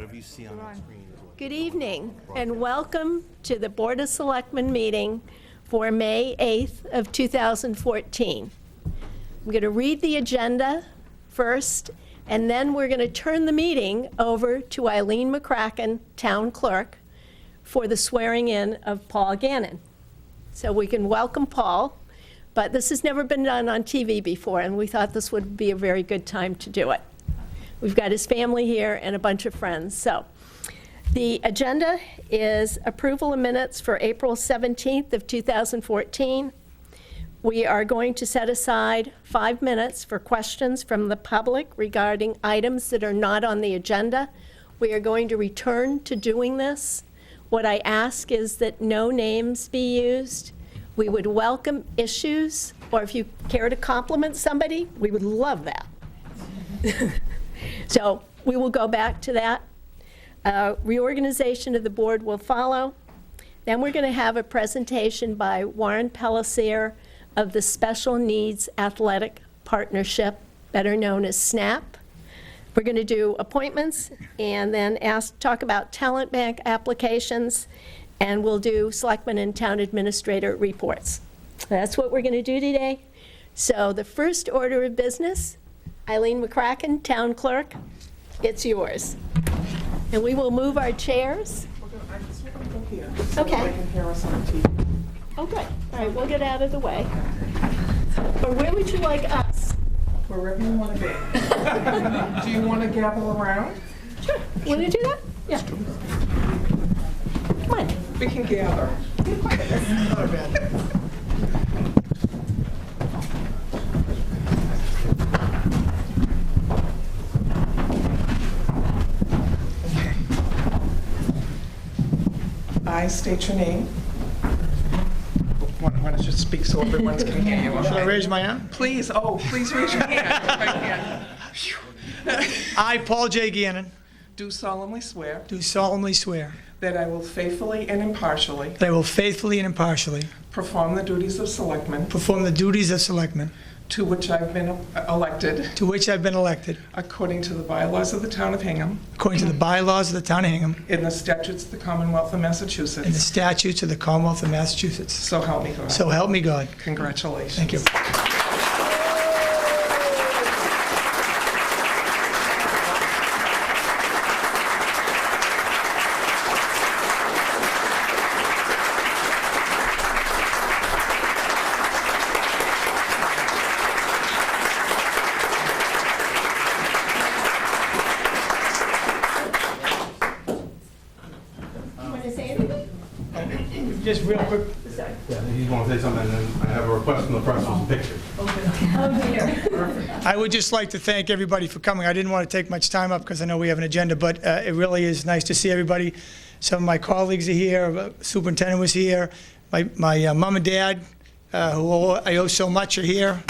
Whatever you see on that screen is what. Good evening, and welcome to the Board of Selectmen meeting for May 8th of 2014. I'm going to read the agenda first, and then we're going to turn the meeting over to Eileen McCracken, Town Clerk, for the swearing-in of Paul Gannon. So we can welcome Paul, but this has never been done on TV before, and we thought this would be a very good time to do it. We've got his family here and a bunch of friends. So the agenda is approval of minutes for April 17th of 2014. We are going to set aside 5 minutes for questions from the public regarding items that are not on the agenda. We are going to return to doing this. What I ask is that no names be used. We would welcome issues, or if you care to compliment somebody, we would love that. So we will go back to that. Reorganization of the board will follow. Then we're going to have a presentation by Warren Pellissier of the Special Needs Athletic Partnership, better known as SNAP. We're going to do appointments and then talk about talent bank applications, and we'll do Selectmen and Town Administrator reports. That's what we're going to do today. So the first order of business, Eileen McCracken, Town Clerk, it's yours. And we will move our chairs. Okay. Oh, good. All right, we'll get out of the way. Or where would you like us? Wherever you want to be. Do you want to gather around? Sure. Want to do that? Yeah. Come on. We can gather. Not bad. I state your name. Why don't you speak so everyone can hear you? Should I raise my hand? Please, please raise your hand if I can. I, Paul J. Gannon, Do solemnly swear do solemnly swear that I will faithfully and impartially that I will faithfully and impartially perform the duties of Selectman perform the duties of Selectman to which I've been elected to which I've been elected according to the bylaws of the town of Hingham according to the bylaws of the town of Hingham and the statutes of the Commonwealth of and the Massachusetts. statutes of the Commonwealth of Massachusetts. So help me God. So help me God. Congratulations. Thank you. Just real quick. Yeah, he's going to say something, and then I have a request from the press for some pictures. I would just like to thank everybody for coming. I didn't want to take much time up because I know we have an agenda, but it really is nice to see everybody. Some of my colleagues are here. Superintendent was here. My mom and dad, who I owe so much, are here.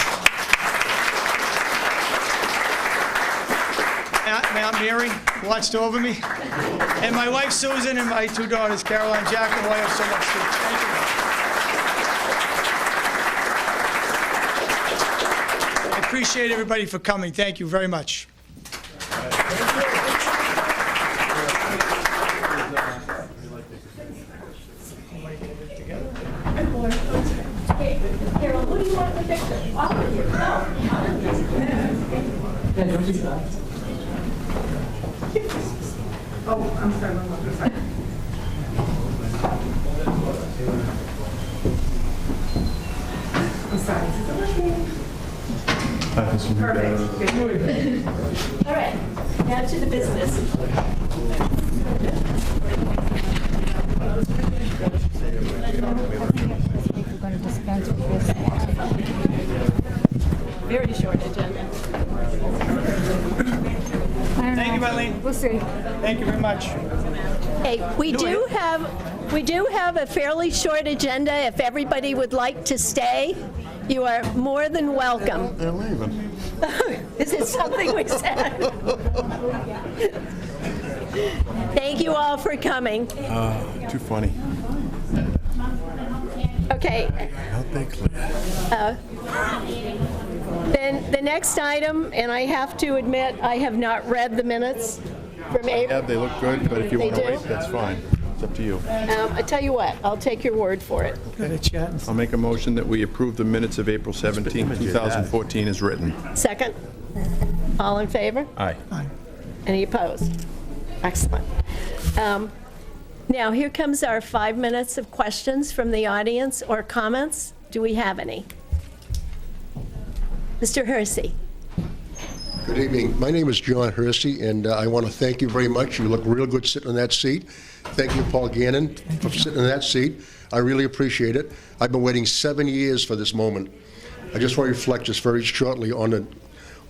My Aunt Mary watched over me. And my wife Susan and my 2 daughters, Caroline and Jack, who I owe so much to. Thank you. I appreciate everybody for coming. Thank you very much. Carol, who do you want in the picture? All of you. Oh, I'm sorry, I'm sorry. I'm sorry. All right, now to the business. Very short agenda. Thank you, Eileen. We'll see. Thank you very much. Hey, we do have a fairly short agenda. If everybody would like to stay, you are more than welcome. They're leaving. Is it something we said? Thank you all for coming. Too funny. Okay. How'd they clear? Then the next item, and I have to admit, I have not read the minutes. From April? Yeah, they look good, but if you They want to do? wait, that's fine. It's up to you. I tell you what, I'll take your word for it. Got a chat. I'll make a motion that we approve the minutes of April 17, 2014 as written. Second? All in favor? Aye. Any opposed? Excellent. Now, here comes our 5 minutes of questions from the audience or comments. Do we have any? Mr. Hersey? Good evening. My name is John Hersey, and I want to thank you very much. You look real good sitting in that seat. Thank you, Paul Gannon, for sitting in that seat. I really appreciate it. I've been waiting 7 years for this moment. I just want to reflect just very shortly on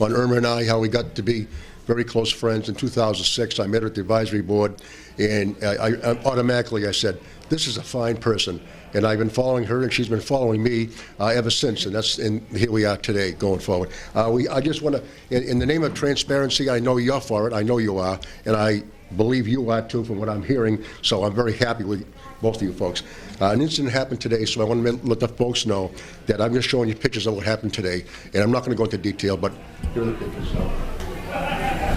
Irma and I, how we got to be very close friends. In 2006, I met her at the advisory board, and I automatically said, this is a fine person. And I've been following her, and she's been following me ever since, and here we are today, going forward. I just want to, in the name of transparency, I know you're for it, I know you are, and I believe you are too from what I'm hearing, so I'm very happy with both of you folks. An incident happened today, so I want to let the folks know that I'm just showing you pictures of what happened today, and I'm not going to go into detail, but here are the pictures.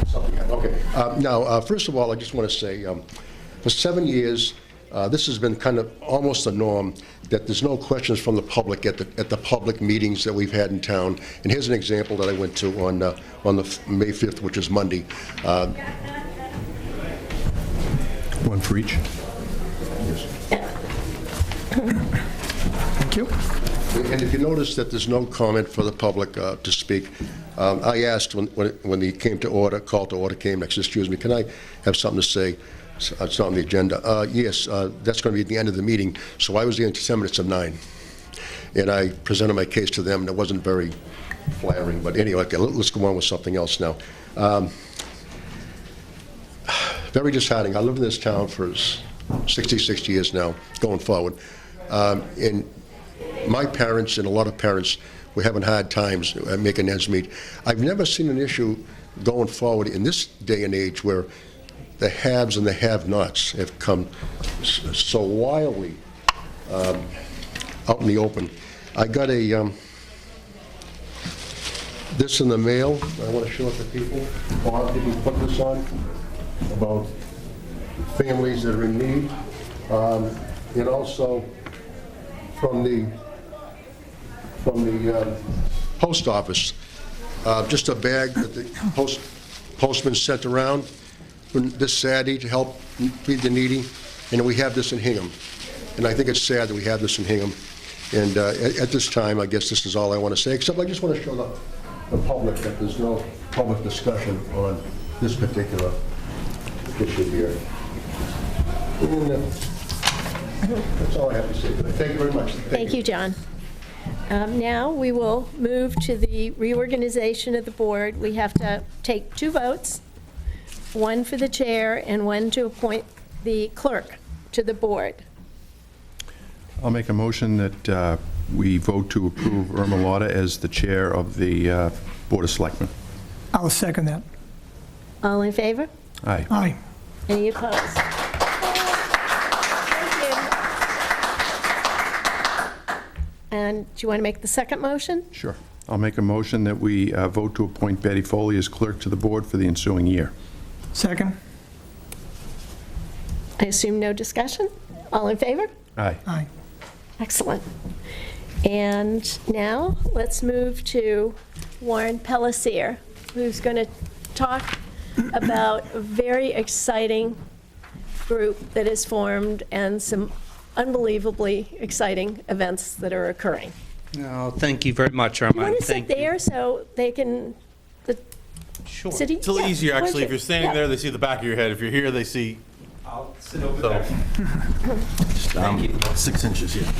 Something happened. Okay. Now, first of all, I just want to say, for 7 years, this has been kind of almost a norm that there's no questions from the public at the public meetings that we've had in town. And here's an example that I went to on the May 5th, which is Monday. One for each. Thank you. And if you notice that there's no comment for the public to speak, I asked when he came to order, call to order came next, excuse me, can I have something to say? It's not on the agenda. Yes, that's going to be at the end of the meeting. So I was there until 10 minutes of 9. And I presented my case to them, and it wasn't very flattering. But anyway, okay, let's go on with something else now. Very disheartening. I lived in this town for 60 years now, going forward. And my parents and a lot of parents were having hard times making ends meet. I've never seen an issue going forward in this day and age where the haves and the have-nots have come so wildly out in the open. I got this in the mail. I want to show it to people. Bob, did you put this on? About families that are in need. And also from the post office. Just a bag that the postman sent around this Saturday to help feed the needy, and we have this in Hingham. And I think it's sad that we have this in Hingham. And at this time, I guess this is all I want to say, except I just want to show the public that there's no public discussion on this particular issue here. And that's all I have to say today. Thank you very much. Thank you, John. Now, we will move to the reorganization of the board. We have to take 2 votes, one for the chair and one to appoint the clerk to the board. I'll make a motion that we vote to approve Irma Lauder as the chair of the Board of Selectmen. I'll second that. All in favor? Aye. Aye. Any opposed? Thank you. And do you want to make the second motion? Sure. I'll make a motion that we vote to appoint Betty Foley as clerk to the board for the ensuing year. Second. I assume no discussion? All in favor? Aye. Aye. Excellent. And now, let's move to Warren Pellisier, who's going to talk about a very exciting group that is formed and some unbelievably exciting events that are occurring. No, thank you very much, Irma. You want to sit Thank you. there so they can, the Sure. city? It's a little Yeah, easier, why don't actually. you- If you're standing yeah. there, they see the back of your head. If you're here, they see. I'll sit over So, there. Thank you. 6 inches, yeah.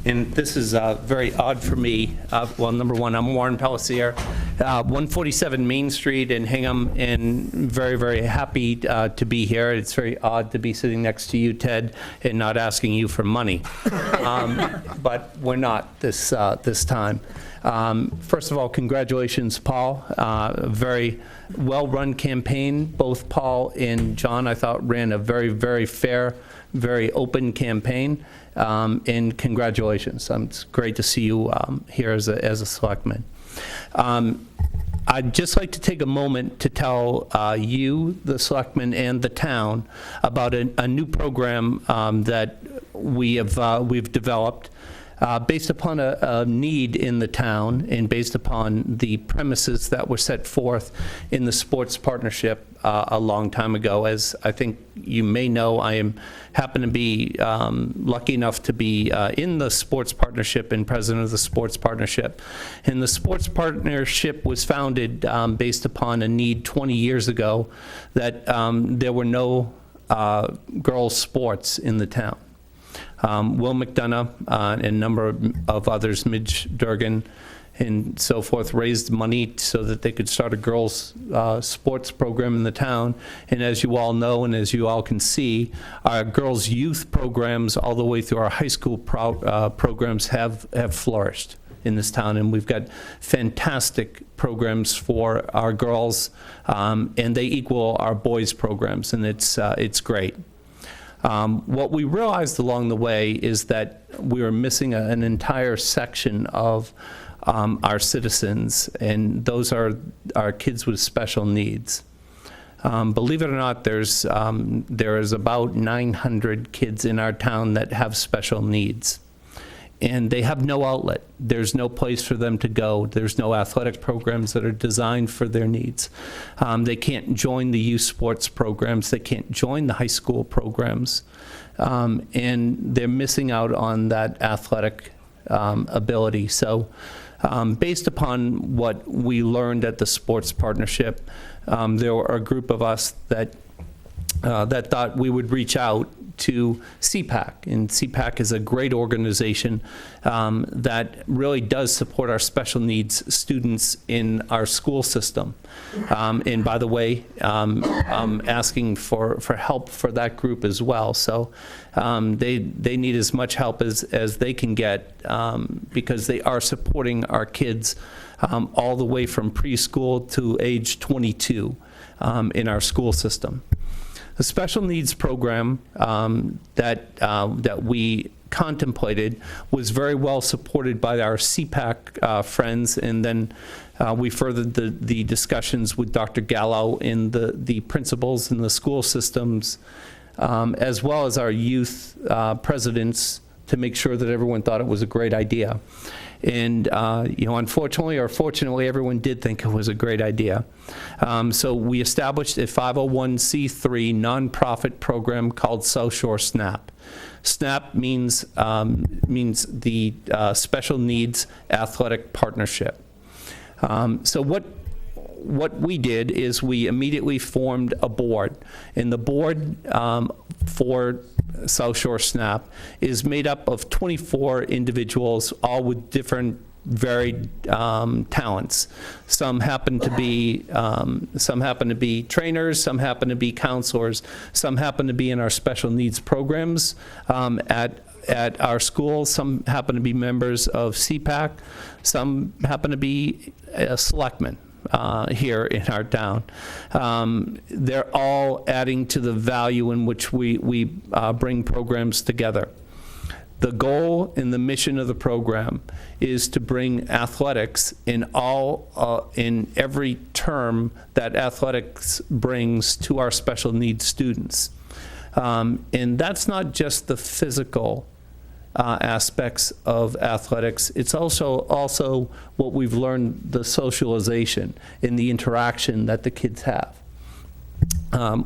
And this is very odd for me. Well, number one, I'm Warren Pellisier, 147 Main Street in Hingham, and very, very happy to be here. It's very odd to be sitting next to you, Ted, and not asking you for money. But we're not this time. First of all, congratulations, Paul. A very well-run campaign. Both Paul and John, I thought, ran a very, very fair, very open campaign. And congratulations. It's great to see you here as a selectman. I'd just like to take a moment to tell you, the selectmen, and the town about a new program that we've developed based upon a need in the town and based upon the premises that were set forth in the sports partnership a long time ago. As I think you may know, I happen to be lucky enough to be in the sports partnership and president of the sports partnership. And the sports partnership was founded based upon a need 20 years ago that there were no girls' sports in the town. Will McDonough and a number of others, Midge Durgan and so forth, raised money so that they could start a girls' sports program in the town. And as you all know, and as you all can see, our girls' youth programs all the way through our high school programs have flourished in this town. And we've got fantastic programs for our girls, and they equal our boys' programs, and it's great. What we realized along the way is that we were missing an entire section of our citizens, and those are our kids with special needs. Believe it or not, there is about 900 kids in our town that have special needs, and they have no outlet. There's no place for them to go. There's no athletic programs that are designed for their needs. They can't join the youth sports programs. They can't join the high school programs, and they're missing out on that athletic ability. So based upon what we learned at the sports partnership, there were a group of us that thought we would reach out to CPAC, and CPAC is a great organization that really does support our special needs students in our school system. And by the way, I'm asking for help for that group as well. So they need as much help as they can get because they are supporting our kids all the way from preschool to age 22 in our school system. The special needs program that we contemplated was very well supported by our CPAC friends, and then we furthered the discussions with Dr. Gallo and the principals in the school systems, as well as our youth presidents, to make sure that everyone thought it was a great idea. And, unfortunately or fortunately, everyone did think it was a great idea. So we established a 501c3 nonprofit program called South Shore SNAP. SNAP means the Special Needs Athletic Partnership. So what we did is we immediately formed a board, and the board for South Shore SNAP is made up of 24 individuals, all with different varied talents. Some happen to be trainers, some happen to be counselors, some happen to be in our special needs programs at our schools, some happen to be members of CPAC, some happen to be selectmen here in our town. They're all adding to the value in which we bring programs together. The goal and the mission of the program is to bring athletics in every term that athletics brings to our special needs students. And that's not just the physical aspects of athletics. It's also what we've learned, the socialization and the interaction that the kids have.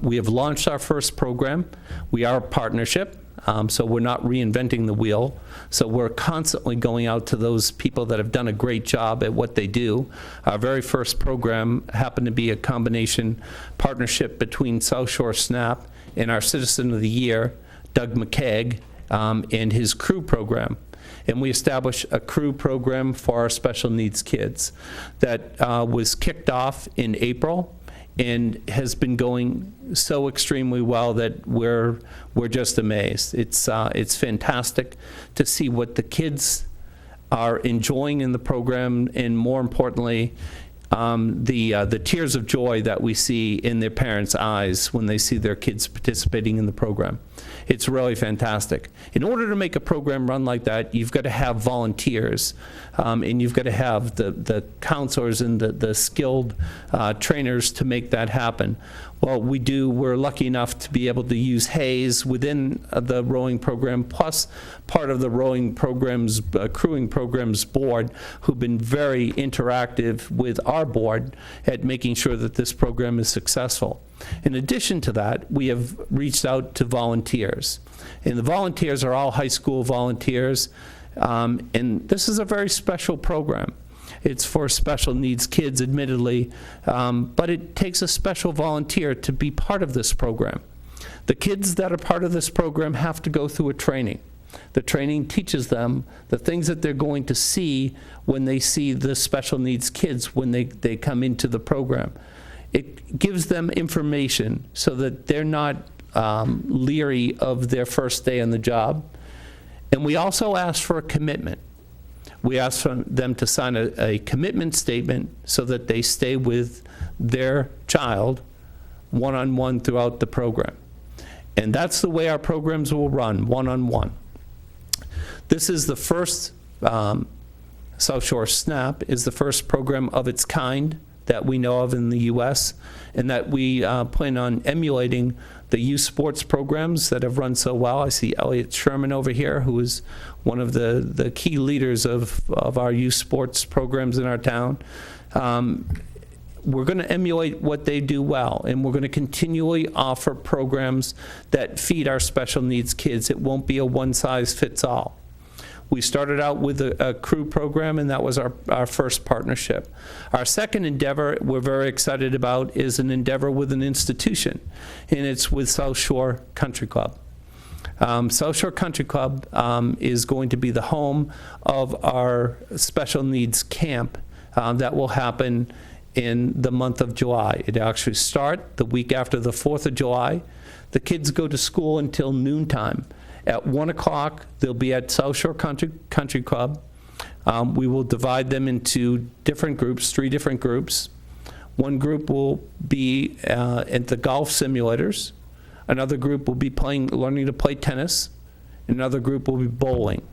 We have launched our first program. We are a partnership, so we're not reinventing the wheel. So we're constantly going out to those people that have done a great job at what they do. Our very first program happened to be a combination partnership between South Shore SNAP and our Citizen of the Year, Doug McKeag, and his crew program. And we established a crew program for our special needs kids that was kicked off in April and has been going so extremely well that we're just amazed. It's fantastic to see what the kids are enjoying in the program, and more importantly, the tears of joy that we see in their parents' eyes when they see their kids participating in the program. It's really fantastic. In order to make a program run like that, you've got to have volunteers, and you've got to have the counselors and the skilled trainers to make that happen. Well, we're lucky enough to be able to use Hayes within the rowing program, plus part of the rowing programs, crewing programs board, who've been very interactive with our board at making sure that this program is successful. In addition to that, we have reached out to volunteers. And the volunteers are all high school volunteers. And this is a very special program. It's for special needs kids, admittedly, but it takes a special volunteer to be part of this program. The kids that are part of this program have to go through a training. The training teaches them the things that they're going to see when they see the special needs kids when they come into the program. It gives them information so that they're not leery of their first day on the job. And we also ask for a commitment. We ask for them to sign a commitment statement so that they stay with their child one-on-one throughout the program. And that's the way our programs will run, one-on-one. This is the first, South Shore SNAP is the first program of its kind that we know of in the U.S., and that we plan on emulating the youth sports programs that have run so well. I see Elliot Sherman over here, who is one of the key leaders of our youth sports programs in our town. We're going to emulate what they do well, and we're going to continually offer programs that feed our special needs kids. It won't be a one-size-fits-all. We started out with a crew program, and that was our first partnership. Our second endeavor we're very excited about is an endeavor with an institution, and it's with South Shore Country Club. South Shore Country Club is going to be the home of our special needs camp that will happen in the month of July. It actually starts the week after the 4th of July. The kids go to school until noontime. At 1 o'clock, they'll be at South Shore Country Club. We will divide them into different groups, 3 different groups. One group will be at the golf simulators. Another group will be learning to play tennis. Another group will be bowling.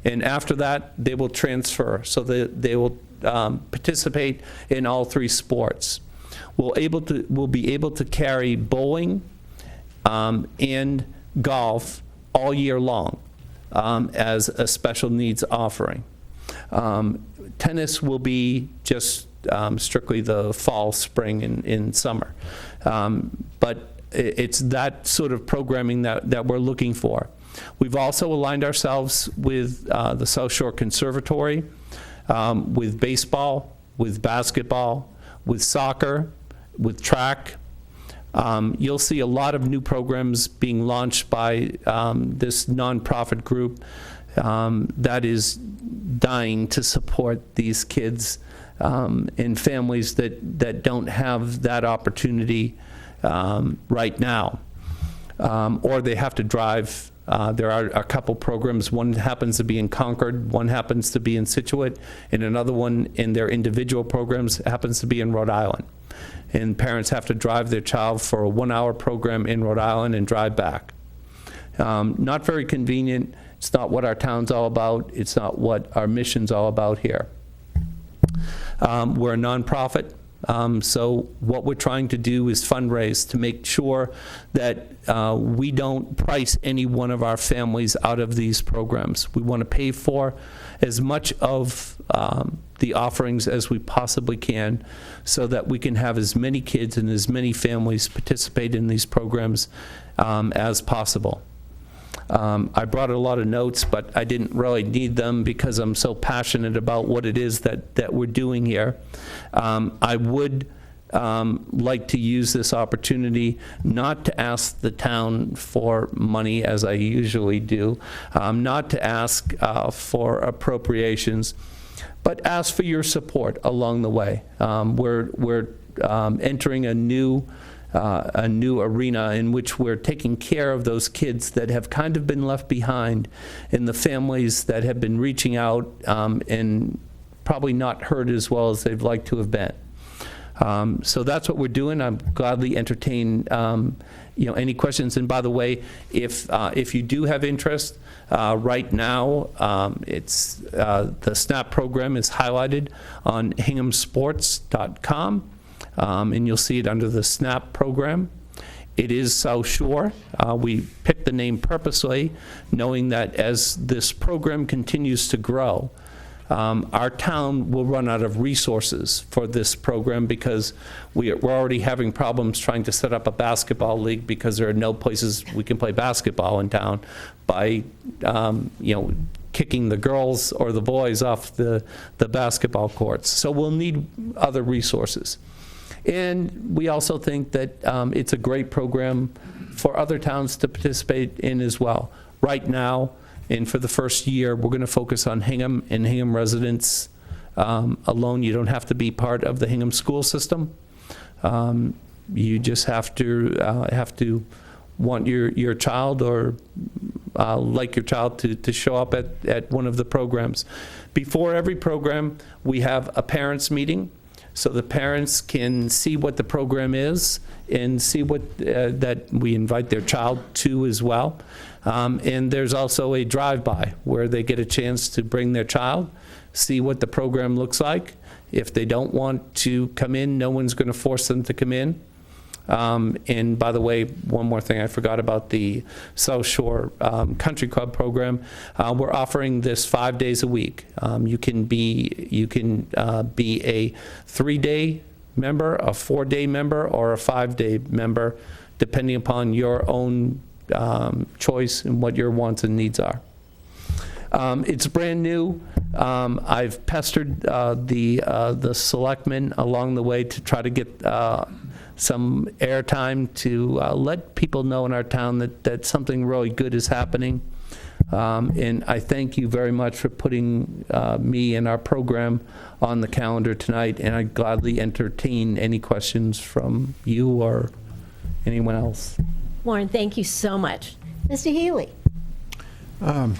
And after that, they will transfer, so that they will participate in all 3 sports. We'll be able to carry bowling and golf all year long as a special needs offering. Tennis will be just strictly the fall, spring, and summer. But it's that sort of programming that we're looking for. We've also aligned ourselves with the South Shore Conservatory, with baseball, with basketball, with soccer, with track. You'll see a lot of new programs being launched by this nonprofit group that is dying to support these kids and families that don't have that opportunity right now, or they have to drive. There are a couple programs. One happens to be in Concord, one happens to be in Scituate, and another one in their individual programs happens to be in Rhode Island. And parents have to drive their child for a 1-hour program in Rhode Island and drive back. Not very convenient. It's not what our town's all about. It's not what our mission's all about here. We're a nonprofit, so what we're trying to do is fundraise to make sure that we don't price any one of our families out of these programs. We want to pay for as much of the offerings as we possibly can, so that we can have as many kids and as many families participate in these programs as possible. I brought a lot of notes, but I didn't really need them because I'm so passionate about what it is that we're doing here. I would like to use this opportunity not to ask the town for money, as I usually do, not to ask for appropriations, but ask for your support along the way. We're entering a new arena in which we're taking care of those kids that have kind of been left behind, and the families that have been reaching out and probably not heard as well as they'd like to have been. So that's what we're doing. I'm gladly entertain any questions. And by the way, if you do have interest, right now, it's the SNAP program is highlighted on hinghamsports.com, and you'll see it under the SNAP program. It is South Shore. We picked the name purposely, knowing that as this program continues to grow, our town will run out of resources for this program because we're already having problems trying to set up a basketball league because there are no places we can play basketball in town by, kicking the girls or the boys off the basketball courts. So we'll need other resources. And we also think that it's a great program for other towns to participate in as well. Right now, and for the first year, we're going to focus on Hingham and Hingham residents alone. You don't have to be part of the Hingham school system. You just have to want your child or like your child to show up at one of the programs. Before every program, we have a parents' meeting, so the parents can see what the program is and see what that we invite their child to as well. And there's also a drive-by where they get a chance to bring their child, see what the program looks like. If they don't want to come in, no one's going to force them to come in. And by the way, one more thing I forgot about the South Shore Country Club program. We're offering this 5 days a week. You can be a 3-day member, a 4-day member, or a 5-day member, depending upon your own choice and what your wants and needs are. It's brand new. I've pestered the selectmen along the way to try to get some airtime to let people know in our town that something really good is happening. And I thank you very much for putting me and our program on the calendar tonight, and I gladly entertain any questions from you or anyone else. Warren, thank you so much. Mr. Healy? Do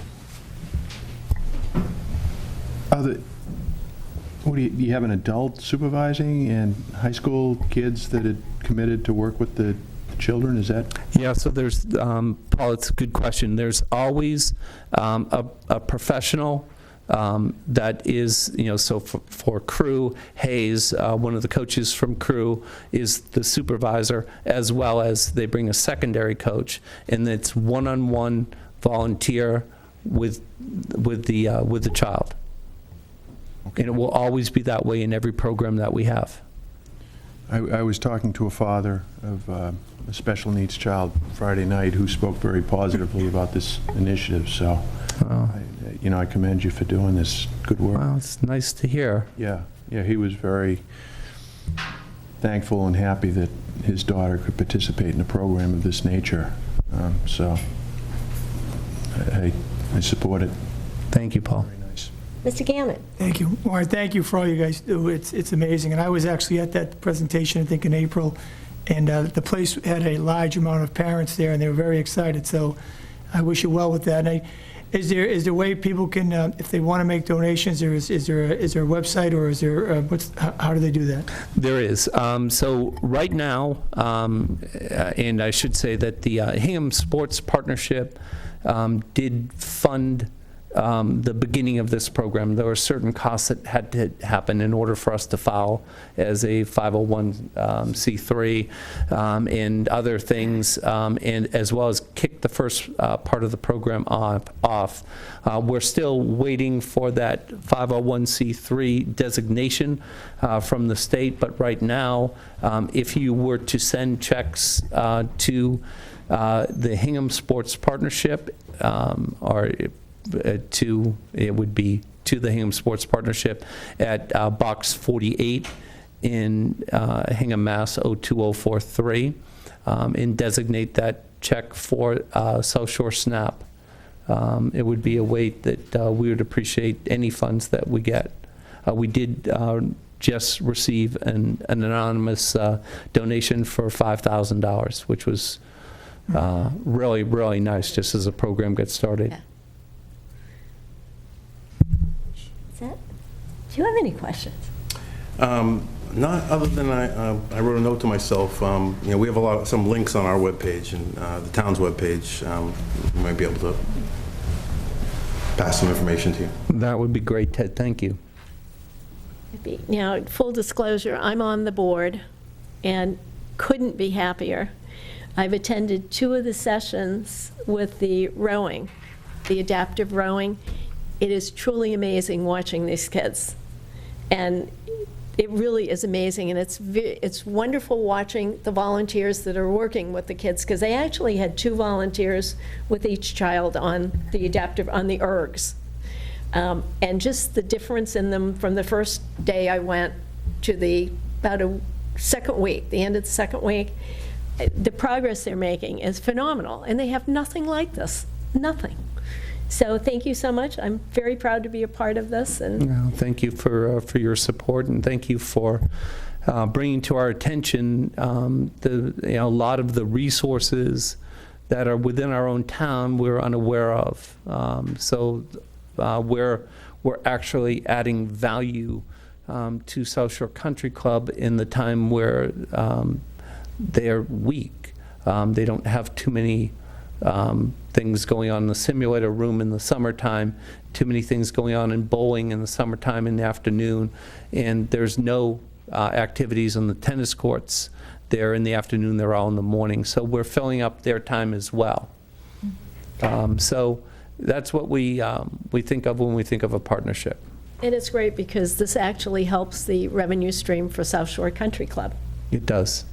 you have an adult supervising and high school kids that had committed to work with the children? Is that? Yeah, so there's, Paul, it's a good question. There's always a professional that is, so for Crew, Hayes, one of the coaches from Crew, is the supervisor, as well as they bring a secondary coach, and it's one-on-one volunteer with the child. And it will always be that way in every program that we have. I was talking to a father of a special needs child Friday night who spoke very positively about this initiative, so I commend you for doing this good work. Wow, it's nice to hear. Yeah, he was very thankful and happy that his daughter could participate in a program of this nature. So I support it. Thank you, Paul. Very nice. Mr. Gammon? Thank you. Warren, thank you for all you guys do. It's amazing. And I was actually at that presentation, I think, in April, and the place had a large amount of parents there, and they were very excited. So I wish you well with that. And is there a way people can, if they want to make donations, is there a website, or is there, how do they do that? There is. So right now, and I should say that the Hingham Sports Partnership did fund the beginning of this program. There were certain costs that had to happen in order for us to file as a 501c3 and other things, and as well as kick the first part of the program off. We're still waiting for that 501c3 designation from the state, but right now, if you were to send checks to the Hingham Sports Partnership, it would be to the Hingham Sports Partnership at Box 48 in Hingham, Mass. 02043, and designate that check for South Shore SNAP. It would be a way that we would appreciate any funds that we get. We did just receive an anonymous donation for $5,000, which was really, really nice, just as the program gets started. Yeah. Do you have any questions? Not other than I wrote a note to myself. We have some links on our webpage and the town's webpage. We might be able to pass some information to you. That would be great, Ted, thank you. Now, full disclosure, I'm on the board and couldn't be happier. I've attended 2 of the sessions with the rowing, the adaptive rowing. It is truly amazing watching these kids. And it really is amazing, and it's wonderful watching the volunteers that are working with the kids, because they actually had 2 volunteers with each child on the ergs. And just the difference in them from the first day I went to about a second week, the end of the second week, the progress they're making is phenomenal, and they have nothing like this, nothing. So thank you so much. I'm very proud to be a part of this. And Thank you for your support, and thank you for bringing to our attention a lot of the resources that are within our own town we're unaware of. So we're actually adding value to South Shore Country Club in the time where they're weak. They don't have too many things going on in the simulator room in the summertime, too many things going on in bowling in the summertime in the afternoon, and there's no activities on the tennis courts there in the afternoon. They're all in the morning. So we're filling up their time as well. So that's what we think of when we think of a partnership. And it's great because this actually helps the revenue stream for South Shore Country Club. It does.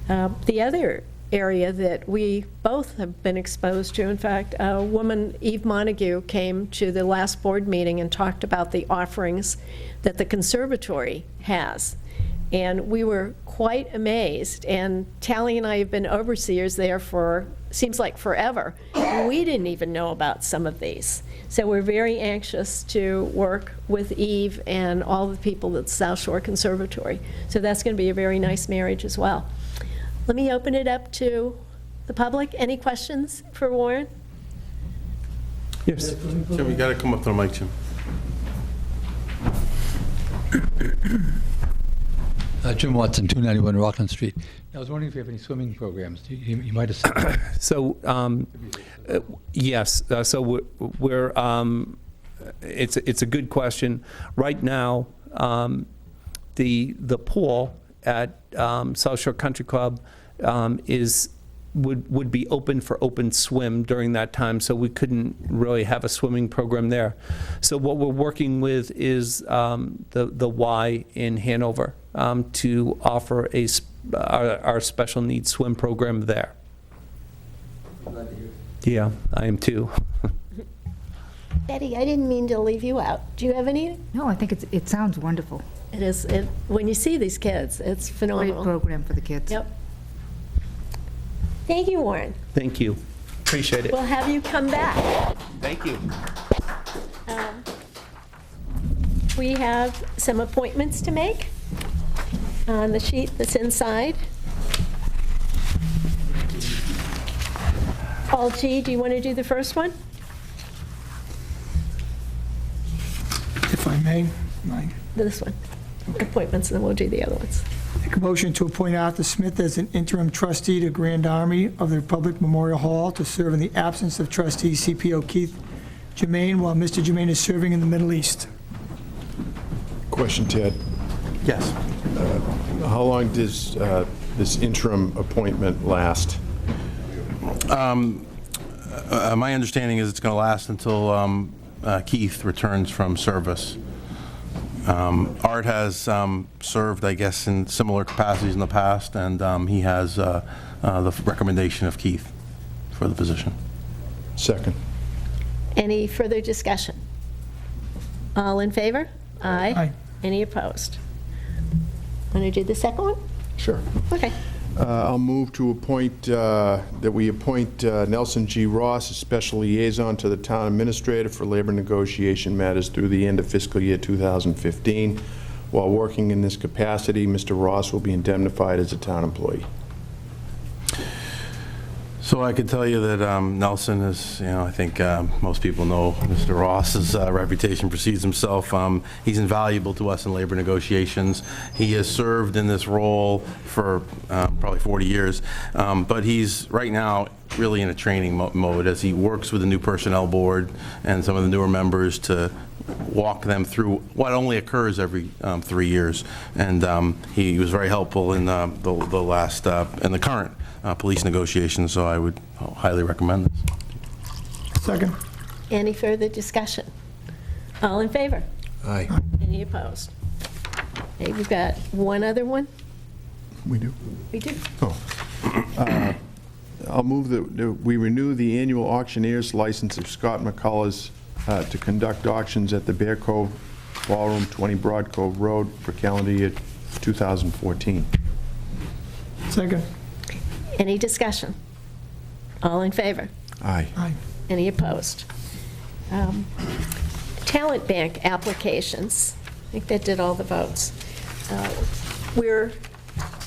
The other area that we both have been exposed to, in fact, a woman, Eve Montague, came to the last board meeting and talked about the offerings that the conservatory has. And we were quite amazed. And Tally and I have been overseers there for, seems like forever. And we didn't even know about some of these. So we're very anxious to work with Eve and all the people at South Shore Conservatory. So that's going to be a very nice marriage as well. Let me open it up to the public. Any questions for Warren? Yes. Jim, you got to come up to the mic, Jim. Jim Watson, 291 Rockland Street. I was wondering if you have any swimming programs. You might have said. So, yes. So it's a good question. Right now, the pool at South Shore Country Club would be open for open swim during that time, so we couldn't really have a swimming program there. So what we're working with is the Y in Hanover to offer our special needs swim program there. Yeah, I am too. Betty, I didn't mean to leave you out. Do you have any? No, I think it sounds wonderful. It is, when you see these kids, it's Great phenomenal. program for the kids. Yep. Thank you, Warren. Thank you. Appreciate it. We'll have you come back. Thank you. We have some appointments to make on the sheet that's inside. Paul G., do you want to do the first one? If I may, This one. Appointments, and then we'll do the other ones. make a motion to appoint Arthur Smith as an interim trustee to Grand Army of the Republic Memorial Hall to serve in the absence of trustee CPO Keith Jermaine while Mr. Jermaine is serving in the Middle East. Question, Ted. Yes. How long does this interim appointment last? My understanding is it's going to last until Keith returns from service. Art has served, I guess, in similar capacities in the past, and he has the recommendation of Keith for the position. Second. Any further discussion? All in favor? Aye. Aye. Any opposed? Want to do the second one? Sure. Okay. I'll move to appoint, that we appoint Nelson G. Ross as special liaison to the town administrator for labor negotiation matters through the end of fiscal year 2015. While working in this capacity, Mr. Ross will be indemnified as a town employee. So I can tell you that Nelson is, I think most people know Mr. Ross's reputation precedes himself. He's invaluable to us in labor negotiations. He has served in this role for probably 40 years, but he's right now really in a training mode as he works with the new personnel board and some of the newer members to walk them through what only occurs every 3 years. And he was very helpful in the last, in the current police negotiations, so I would highly recommend this. Second. Any further discussion? All in favor? Aye. Any opposed? Okay, we've got one other one. We do. We do. I'll move that we renew the annual auctioneer's license of Scott McCullers to conduct auctions at the Bear Cove Ballroom, 20 Broad Cove Road for calendar year 2014. Second. Any discussion? All in favor? Aye. Aye. Any opposed? Talent bank applications. I think that did all the votes. We're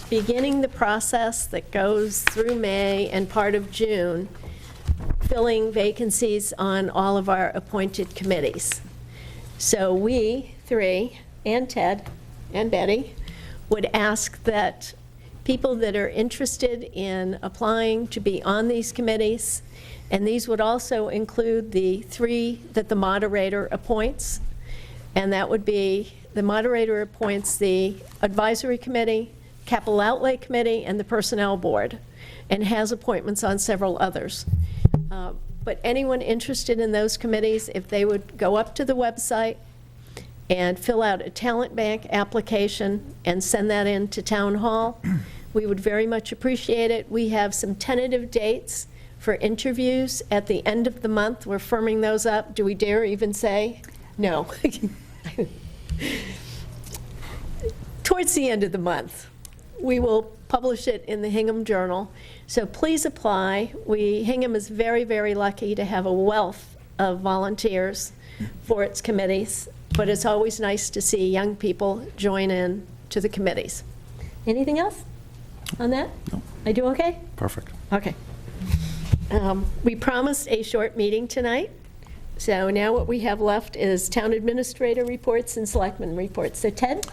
beginning the process that goes through May and part of June, filling vacancies on all of our appointed committees. So we three, and Ted and Betty, would ask that people that are interested in applying to be on these committees, and these would also include the three that the moderator appoints, and that would be, the moderator appoints the advisory committee, capital outlay committee, and the personnel board, and has appointments on several others. But anyone interested in those committees, if they would go up to the website and fill out a talent bank application and send that in to Town Hall, we would very much appreciate it. We have some tentative dates for interviews at the end of the month. We're firming those up. Do we dare even say? No. Towards the end of the month. We will publish it in the Hingham Journal. So please apply. Hingham is very, very lucky to have a wealth of volunteers for its committees, but it's always nice to see young people join in to the committees. Anything else on that? No. I do okay? Perfect. Okay. We promised a short meeting tonight, so now what we have left is town administrator reports and selectmen reports. So Ted?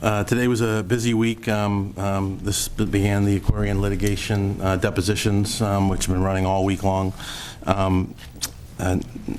Today was a busy week. This began the Aquarian litigation depositions, which have been running all week long.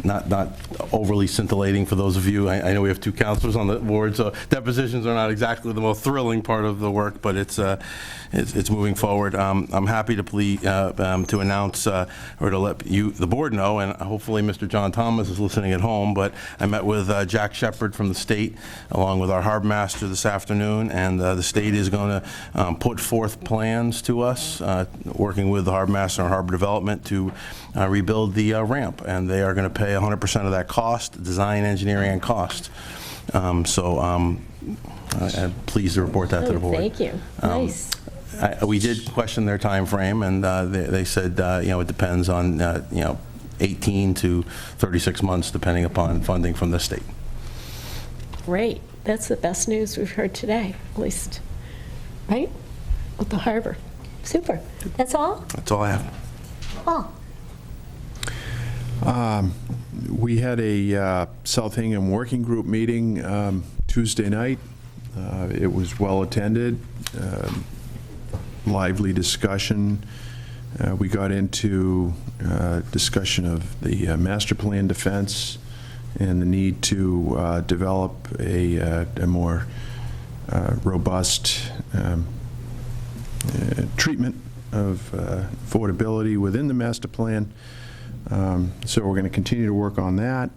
Not overly scintillating for those of you. I know we have two counselors on the board, so depositions are not exactly the most thrilling part of the work, but it's moving forward. I'm happy to announce or to let the board know, and hopefully Mr. John Thomas is listening at home, but I met with Jack Shepard from the state along with our harbor master this afternoon, and the state is going to put forth plans to us, working with the harbor master and harbor development to rebuild the ramp, and they are going to pay 100% of that cost, design, engineering, and cost. I'm pleased to report that to the board. Thank you. Nice. We did question their time frame, and they said, it depends on, 18 to 36 months, depending upon funding from the state. Great. That's the best news we've heard today, at least, right? With the harbor. Super. That's all? That's all I have. Oh. We had a South Hingham Working Group meeting Tuesday night. It was well attended, lively discussion. We got into discussion of the master plan defense and the need to develop a more robust treatment of affordability within the master plan. So we're going to continue to work on that,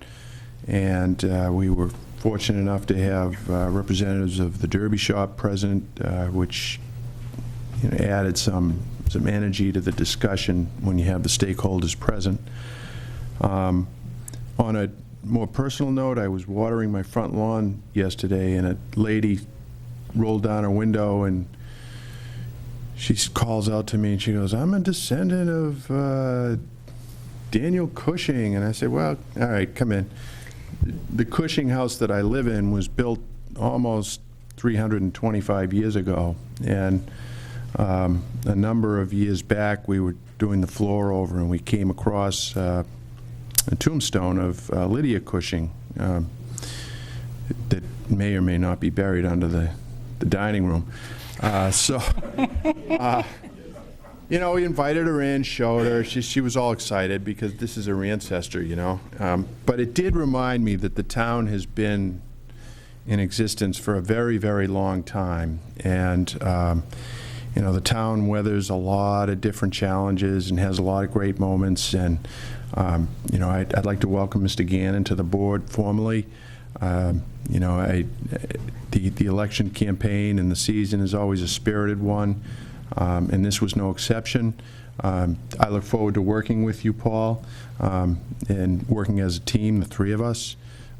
and we were fortunate enough to have representatives of the Derby Shop present, which added some energy to the discussion when you have the stakeholders present. On a more personal note, I was watering my front lawn yesterday, and a lady rolled down her window, and she calls out to me, and she goes, "I'm a descendant of Daniel Cushing." And I said, "Well, all right, come in." The Cushing house that I live in was built almost 325 years ago, and A number of years back, we were doing the floor over, and we came across a tombstone of Lydia Cushing that may or may not be buried under the dining room. You know, we invited her in, showed her. She was all excited because this is her ancestor, you know. But it did remind me that the town has been in existence for a very, very long time. And, you know, the town weathers a lot of different challenges and has a lot of great moments. And, you know, I'd like to welcome Mr. Gannon to the board formally. You know, the election campaign and the season is always a spirited one. And this was no exception. I look forward to working with you, Paul, and working as a team, the three of us.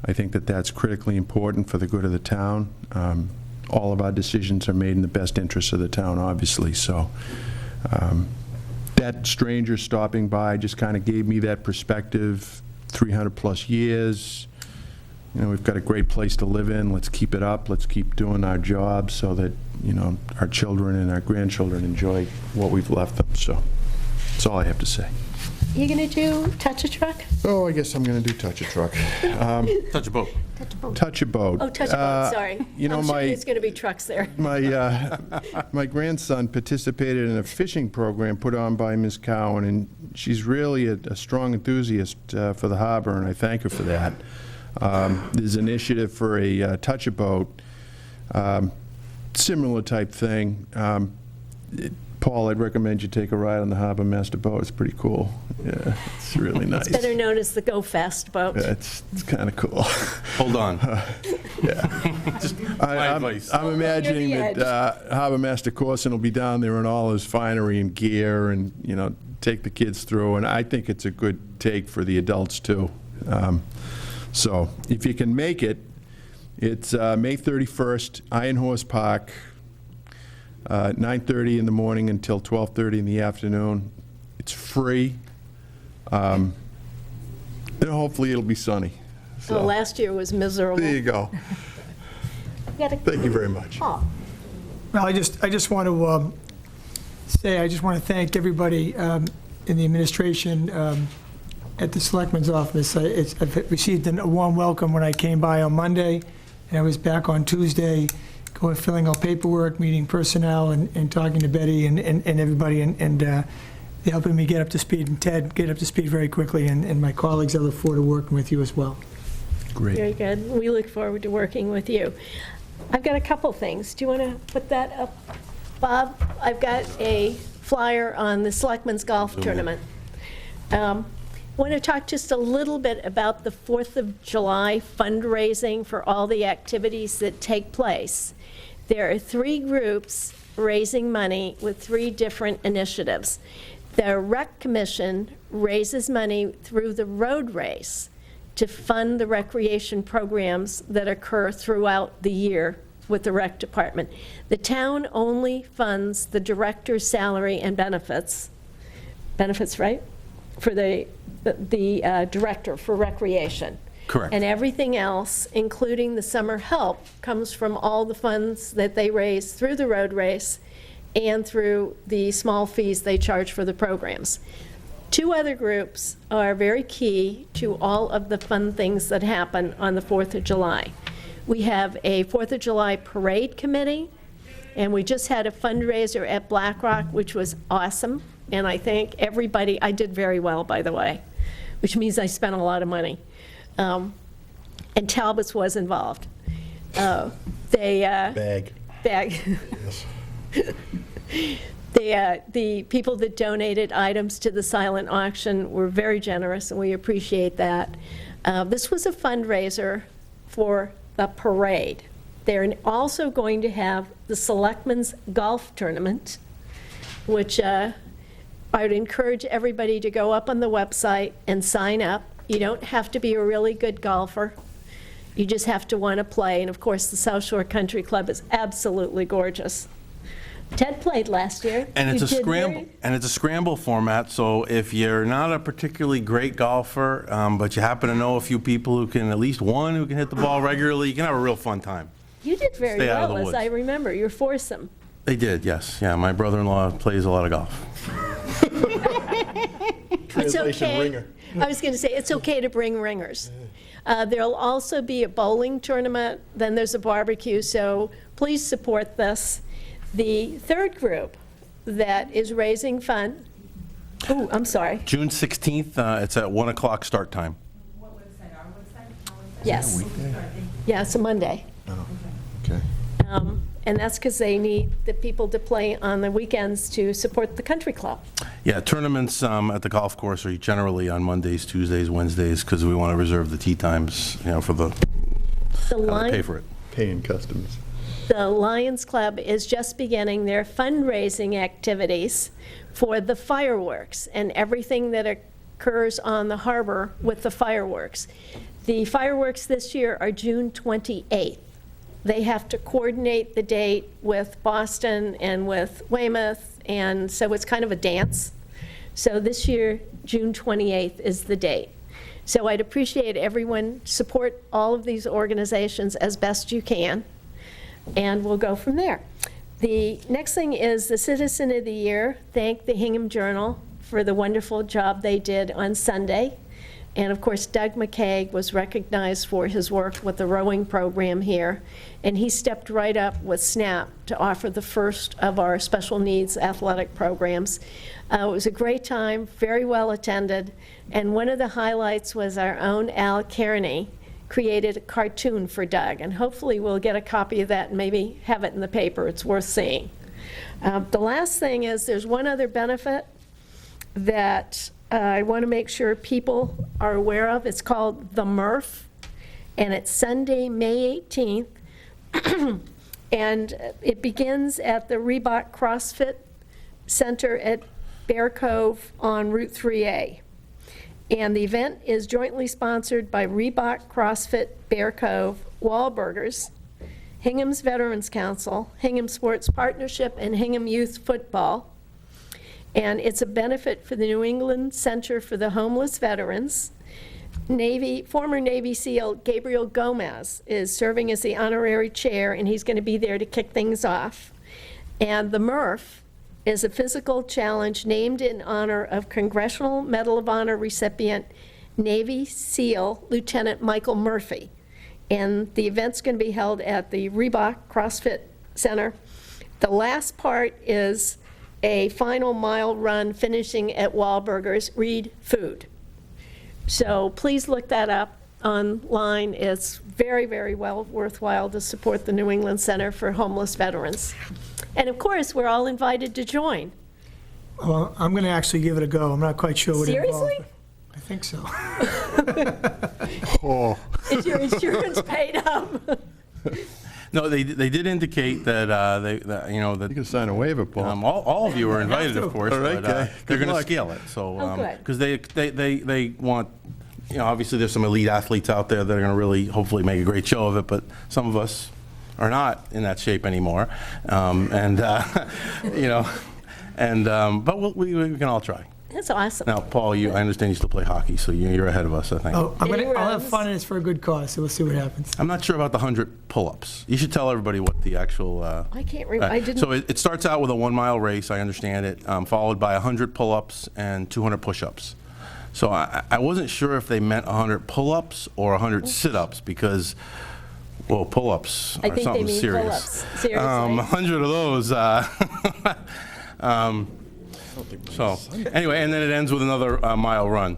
I think that that's critically important for the good of the town. All of our decisions are made in the best interest of the town, obviously. So that stranger stopping by just kind of gave me that perspective. 300-plus years. You know, we've got a great place to live in. Let's keep it up. Let's keep doing our job so that, you know, our children and our grandchildren enjoy what we've left them. So that's all I have to say. You gonna do touch a truck? Oh, I guess I'm going to do touch a truck. Touch a boat. Touch a boat. Oh, touch a boat, sorry. You know, I'm sure there's gonna be trucks there. My grandson participated in a fishing program put on by Ms. Cowan, and she's really a strong enthusiast for the harbor, and I thank her for that. There's an initiative for a touch a boat, similar type thing. Paul, I'd recommend you take a ride on the Harbor Master boat. It's pretty cool. Yeah, it's really nice. It's better known as the Go Fast boat. Yeah, it's kind of cool. Hold on. Yeah. Just my advice. I'm imagining Near the that Harbor Master Corson will be down there in all his finery and gear and, you know, take the kids through. And I think it's a good take for the adults, too. So if you can make it, it's May 31st, Iron Horse Park, 9:30 in the morning until 12:30 in the afternoon. It's free. And hopefully it'll be sunny. So, Last year was miserable. there you go. Thank you very much. Oh, Well, I just want to say, I just want to thank everybody in the administration at the Selectmen's office. I've received a warm welcome when I came by on Monday, and I was back on Tuesday, filling out paperwork, meeting personnel, and talking to Betty and everybody, and they're helping me get up to speed, and Ted get up to speed very quickly, and my colleagues, I look forward to working with you as well. Great. very good. We look forward to working with you. I've got a couple things. Do you want to put that up, Bob? I've got a flyer on the Selectmen's Golf Tournament. I want to talk just a little bit about the 4th of July fundraising for all the activities that take place. There are 3 groups raising money with 3 different initiatives. The Rec Commission raises money through the road race to fund the recreation programs that occur throughout the year with the rec department. The town only funds the director's salary and benefits, right? For the director for recreation. Correct. And everything else, including the summer help, comes from all the funds that they raise through the road race and through the small fees they charge for the programs. 2 other groups are very key to all of the fun things that happen on the 4th of July. We have a 4th of July parade committee, and we just had a fundraiser at Black Rock, which was awesome. And I thank everybody. I did very well, by the way, which means I spent a lot of money. And Talbot's was involved. Bag. The people that donated items to the silent auction were very generous, and we appreciate that. This was a fundraiser for the parade. They're also going to have the Selectmen's Golf Tournament, which I would encourage everybody to go up on the website and sign up. You don't have to be a really good golfer. You just have to want to play. And of course, the South Shore Country Club is absolutely gorgeous. Ted played last year. And it's You a did scramble. very- And it's a scramble format. So if you're not a particularly great golfer, but you happen to know a few people who can, at least one who can hit the ball regularly, you can have a real fun time. You did very Stay out of well, the as woods. I remember. Your foursome. They did, yes. Yeah, my brother-in-law plays a lot of golf. It's okay. I was going to say, it's okay to bring ringers. There'll also be a bowling tournament, then there's a barbecue, so please support this. The third group that is raising fund, oh, I'm sorry. June 16th, it's at 1 o'clock start time. Yes. Yeah, it's a Monday. Okay. And that's because they need the people to play on the weekends to support the country club. Yeah, tournaments at the golf course are generally on Mondays, Tuesdays, Wednesdays, because we want to reserve the tee times, for The how they line- pay for it. Paying customers. The Lions Club is just beginning their fundraising activities for the fireworks and everything that occurs on the harbor with the fireworks. The fireworks this year are June 28th. They have to coordinate the date with Boston and with Weymouth, and so it's kind of a dance. So this year, June 28th is the date. So I'd appreciate everyone support all of these organizations as best you can, and we'll go from there. The next thing is the Citizen of the Year. Thank the Hingham Journal for the wonderful job they did on Sunday. And of course, Doug McKay was recognized for his work with the rowing program here, and he stepped right up with SNAP to offer the first of our special needs athletic programs. It was a great time, very well attended, and one of the highlights was our own Al Kearney created a cartoon for Doug, and hopefully we'll get a copy of that and maybe have it in the paper. It's worth seeing. The last thing is there's one other benefit that I want to make sure people are aware of. It's called the MRF, and it's Sunday, May 18th, and it begins at the Reebok CrossFit Center at Bear Cove on Route 3A. And the event is jointly sponsored by Reebok CrossFit Bear Cove, Wahlburgers, Hingham's Veterans Council, Hingham Sports Partnership, and Hingham Youth Football. And it's a benefit for the New England Center for the Homeless Veterans. Former Navy SEAL Gabriel Gomez is serving as the honorary chair, and he's going to be there to kick things off. And the MRF is a physical challenge named in honor of Congressional Medal of Honor recipient Navy SEAL Lieutenant Michael Murphy. And the event's going to be held at the Reebok CrossFit Center. The last part is a final mile run finishing at Wahlburgers, Reed Food. So please look that up online. It's very, very well worthwhile to support the New England Center for Homeless Veterans. And of course, we're all invited to join. Well, I'm going to actually give it a go. I'm not quite sure what it involves. Seriously? I think so. Oh. Is your insurance paid up? No, they did indicate that, that You can sign a waiver, Paul. all of you are invited, of course, All right, but okay. they're Good going to luck. scale it. So, Oh, good. because they want, obviously there's some elite athletes out there that are going to really hopefully make a great show of it, but some of us are not in that shape anymore. But we can all try. That's awesome. Now, Paul, I understand you still play hockey, so you're ahead of us, I think. Oh, Any I'll have runs? fun, and it's for a good cause, so we'll see what happens. I'm not sure about the 100 pull-ups. You should tell everybody what the actual. I can't remember. I didn't. So it starts out with a 1 mile race, I understand it, followed by 100 pull-ups and 200 push-ups. So I wasn't sure if they meant 100 pull-ups or 100 sit-ups because, well, pull-ups I are think they something mean serious. pull-ups. Seriously. 100 of those. So anyway, and then it ends with another mile run.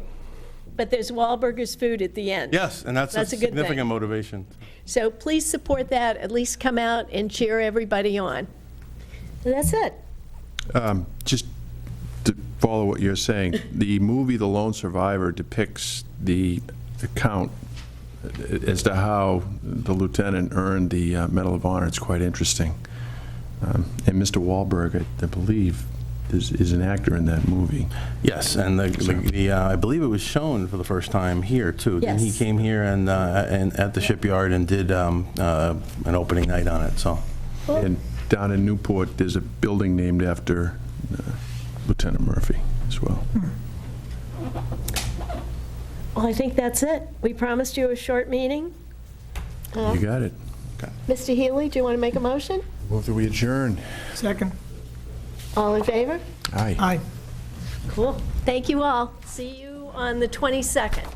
But there's Wahlburgers food at the end. Yes, and that's a That's a good significant thing. motivation. So please support that. At least come out and cheer everybody on. And that's it. Just to follow what you're saying, the movie The Lone Survivor depicts the account as to how the lieutenant earned the Medal of Honor. It's quite interesting. And Mr. Wahlberg, I believe, is an actor in that movie. Yes, and I believe it was shown for the first time here too. Yes. He came here and at the shipyard and did an opening night on it. So And down in Newport, there's a building named after Lieutenant Murphy as well. Well, I think that's it. We promised you a short meeting. You got it. Mr. Healy, do you want to make a motion? Move that we adjourn. Second. All in favor? Aye. Aye. Cool. Thank you all. See you on the 22nd.